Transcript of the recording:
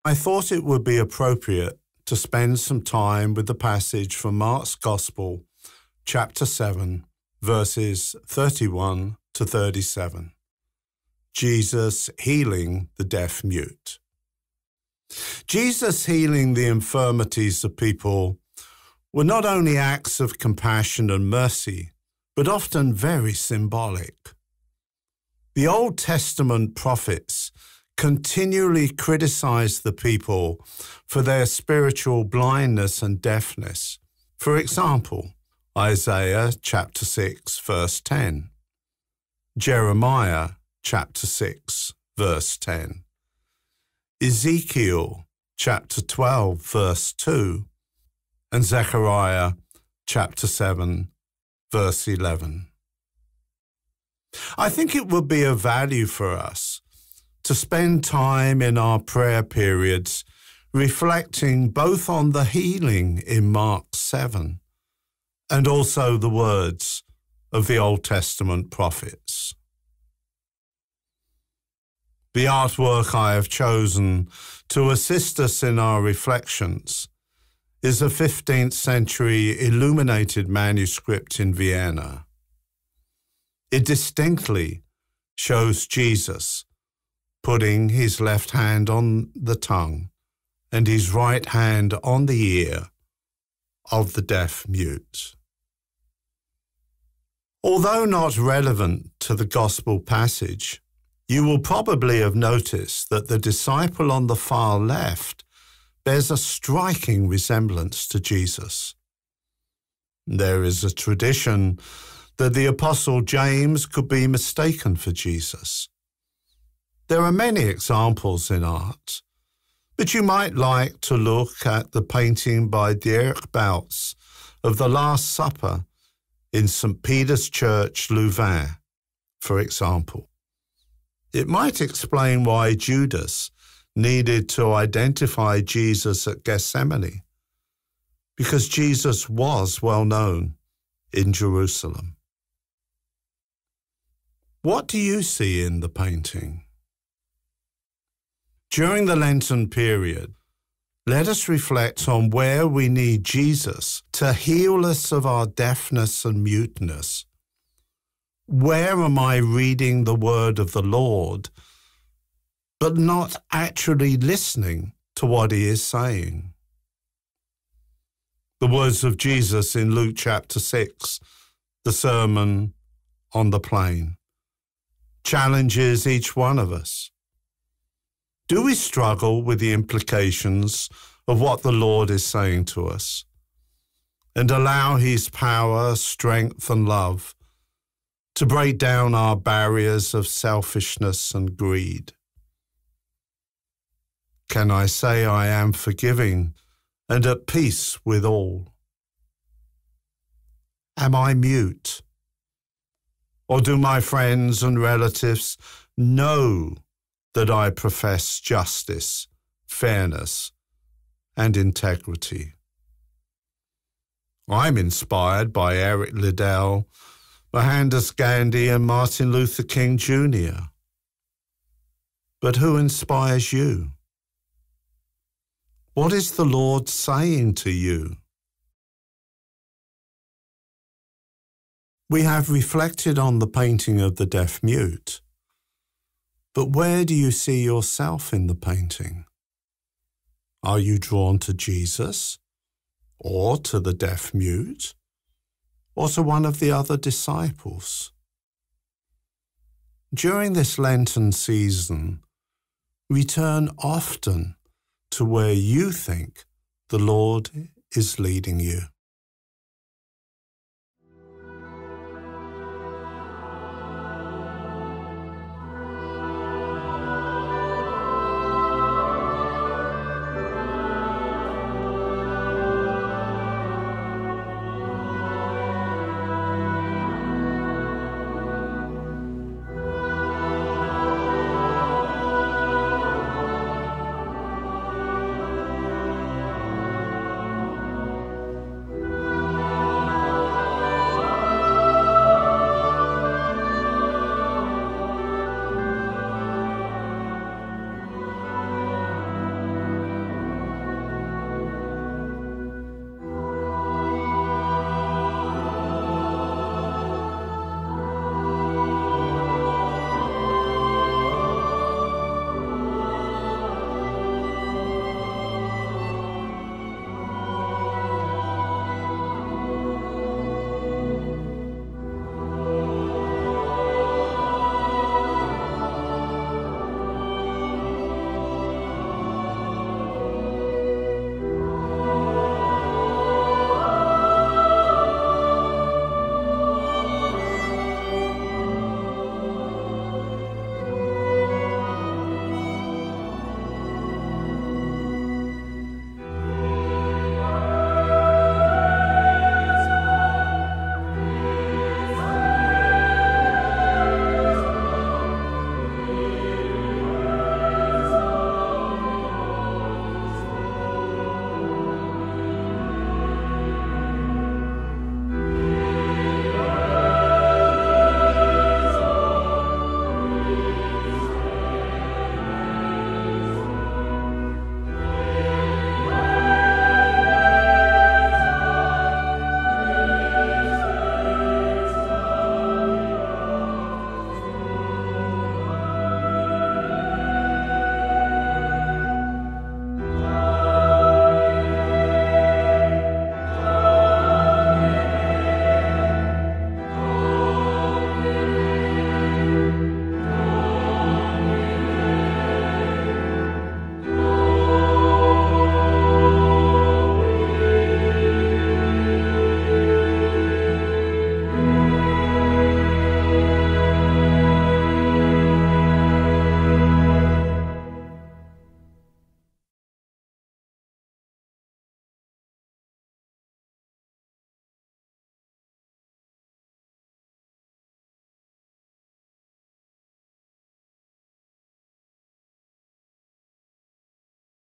I thought it would be appropriate to spend some time with the passage from Mark's Gospel, chapter 7, verses 31 to 37. Jesus healing the deaf-mute. Jesus healing the infirmities of people were not only acts of compassion and mercy, but often very symbolic. The Old Testament prophets continually criticized the people for their spiritual blindness and deafness. For example, Isaiah chapter 6, verse 10, Jeremiah chapter 6, verse 10, Ezekiel chapter 12, verse 2, and Zechariah chapter 7, verse 11. I think it would be of value for us to spend time in our prayer periods reflecting both on the healing in Mark 7 and also the words of the Old Testament prophets. The artwork I have chosen to assist us in our reflections is a 15th century illuminated manuscript in Vienna. It distinctly shows Jesus putting his left hand on the tongue and his right hand on the ear of the deaf-mute. Although not relevant to the Gospel passage, you will probably have noticed that the disciple on the far left bears a striking resemblance to Jesus. There is a tradition that the Apostle James could be mistaken for Jesus. There are many examples in art, but you might like to look at the painting by Dirk Boutz of the Last Supper in St. Peter's Church, Louvain, for example. It might explain why Judas needed to identify Jesus at Gethsemane, because Jesus was well known in Jerusalem. What do you see in the painting? During the Lenten period, let us reflect on where we need Jesus to heal us of our deafness and muteness. Where am I reading the word of the Lord, but not actually listening to what he is saying? The words of Jesus in Luke chapter 6, the Sermon on the Plain, challenges each one of us. Do we struggle with the implications of what the Lord is saying to us and allow his power, strength, and love to break down our barriers of selfishness and greed? Can I say I am forgiving and at peace with all? Am I mute? Or do my friends and relatives know that I profess justice, fairness, and integrity? I'm inspired by Eric Liddell, Mohandas Gandhi, and Martin Luther King Jr. But who inspires you? What is the Lord saying to you? We have reflected on the painting of the deaf-mute. But where do you see yourself in the painting? Are you drawn to Jesus, or to the deaf-mute, or to one of the other disciples? During this Lenten season, return often to where you think the Lord is leading you.